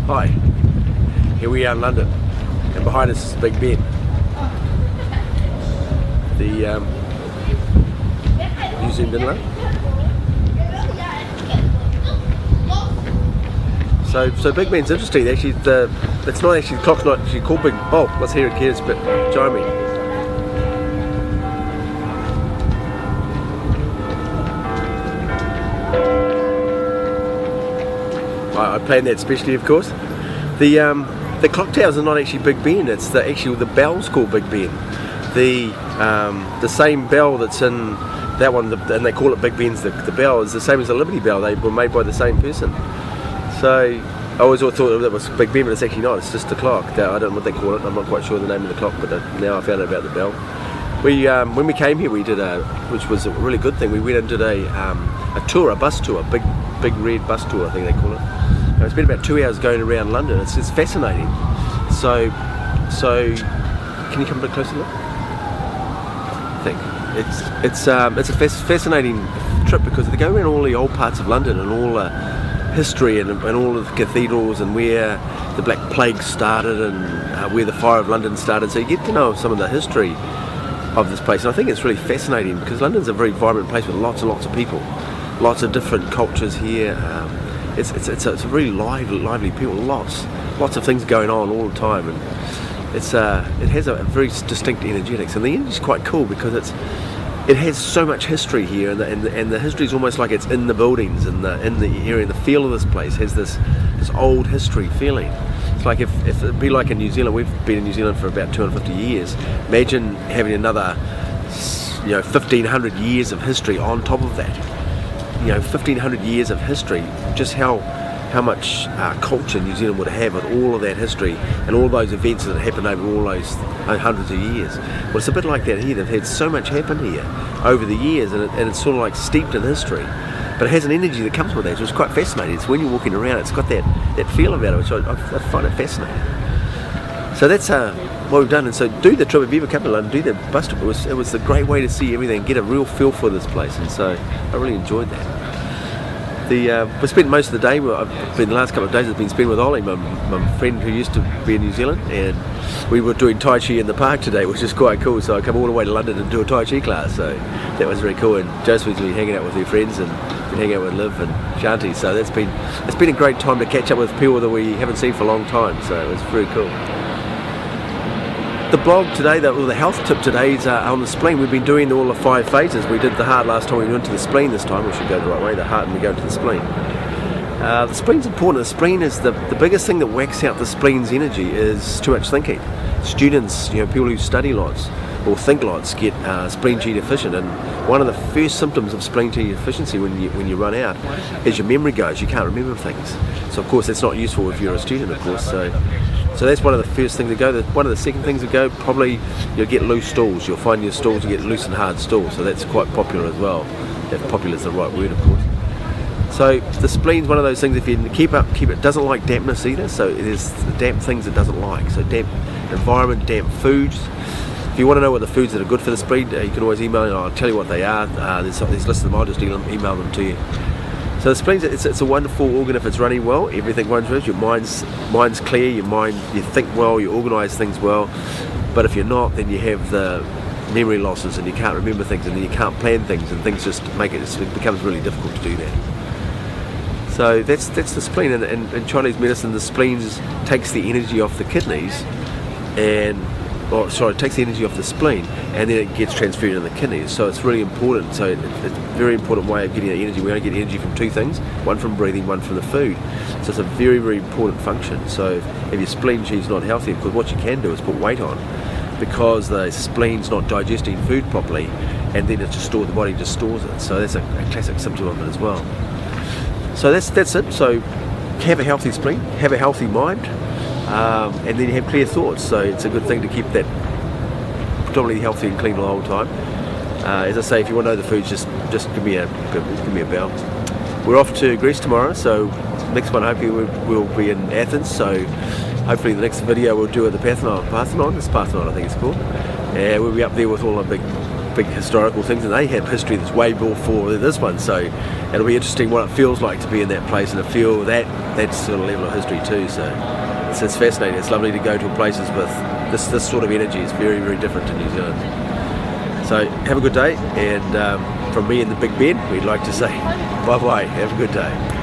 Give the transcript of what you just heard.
Hi, here we are in London, and behind us is Big Ben, the museum in London. So Big Ben's interesting. Actually, it's not actually, the clock's not actually called Big. Oh, let's hear it here. It's a bit chimey. I planned that specially, of course. The clock towers are not actually Big Ben. It's the bell's called Big Ben. The same bell that's in that one, and they call it Big Ben's. The bell is the same as the Liberty Bell. They were made by the same person. So I always thought that was Big Ben, but it's actually not. It's just the clock. I don't know what they call it. I'm not quite sure the name of the clock, but now I found out about the bell. When we came here, we did which was a really good thing. We went and did a tour, a bus tour, big red bus tour, I think they call it. I spent about 2 hours going around London. It's fascinating. So can you come a bit closer? Look? I think it's a fascinating trip because they go around all the old parts of London and all the history and all of the cathedrals and where the Black Plague started and where the Fire of London started. So you get to know some of the history of this place, and I think it's really fascinating because London's a very vibrant place with lots and lots of people, lots of different cultures here. It's a really lively people, lots of things going on all the time, and it has a very distinct energetics, and the energy's quite cool because it has so much history here, and the history is almost like it's in the buildings and in the area. The feel of this place has this old history feeling. It's like if it'd be like in New Zealand. We've been in New Zealand for about 250 years. Imagine having another 1,500 years of history on top of that. 1,500 years of history, just how much culture New Zealand would have with all of that history and all those events that happened over all those hundreds of years. Well, it's a bit like that here. They've had so much happen here over the years, and it's sort of like steeped in history, but it has an energy that comes with that, so it's quite fascinating. It's when you're walking around, it's got that feel about it, which I find it fascinating. So that's what we've done, and so do the trip. If you ever come to London, do the bus trip. It was a great way to see everything, get a real feel for this place, and so I really enjoyed that. We spent most of the day, the last couple of days I've been spent with Ollie, my friend who used to be in New Zealand, and we were doing Tai Chi in the park today, which is quite cool. So I come all the way to London and do a Tai Chi class, so that was very cool. And Josephine's been hanging out with her friends and been hanging out with Liv and Shanti, so it's been a great time to catch up with people that we haven't seen for a long time, so it was very cool. The blog today, the health tip today is on the spleen. We've been doing all the 5 phases. We did the heart last time, we went to the spleen this time. We should go the right way, the heart, and we go to the spleen. The spleen's important. The spleen is the biggest thing that whacks out the spleen's energy is too much thinking. Students, people who study lots or think lots get spleen G deficient, and one of the first symptoms of spleen G deficiency when you run out is your memory goes. You can't remember things. So of course that's not useful if you're a student, of course. So that's one of the first things to go. One of the second things to go, probably you'll get loose stools. You'll find your stools, you get loose and hard stools. So that's quite popular as well. If popular is the right word, of course. So the spleen's one of those things, if you keep it doesn't like dampness either. So it is the damp things it doesn't like. So damp environment, damp foods. If you want to know what the foods that are good for the spleen, you can always email me. I'll tell you what they are. There's lists of them. I'll just email them to you. So the spleen, it's a wonderful organ if it's running well. Everything runs well. Your mind's clear. You think well. You organise things well. But if you're not, then you have the memory losses, and you can't remember things, and then you can't plan things, and things just it becomes really difficult to do that. So that's the spleen. And in Chinese medicine, the spleen takes the energy off the kidneys, it takes the energy off the spleen, and then it gets transferred in the kidneys. So it's really important. So it's a very important way of getting the energy. We only get energy from 2 things: one from breathing, one from the food. So it's a very, very important function. So if your spleen G is not healthy, because what you can do is put weight on, because the spleen's not digesting food properly, and then the body just stores it. So that's a classic symptom of it as well. So that's it. So have a healthy spleen, have a healthy mind. And then you have clear thoughts, so it's a good thing to keep that predominantly healthy and clean the whole time. As I say, if you want to know the foods, just give me a bell. We're off to Greece tomorrow, so next one hopefully we'll be in Athens. So hopefully the next video we'll do at the Parthenon. It's Parthenon, I think it's called. We'll be up there with all the big big historical things, and they have history that's way before this one. So it'll be interesting what it feels like to be in that place and to feel that sort of level of history too. So it's fascinating. It's lovely to go to places with this sort of energy. It's very, very different to New Zealand. So have a good day, and from me and the Big Ben, we'd like to say bye bye. Have a good day.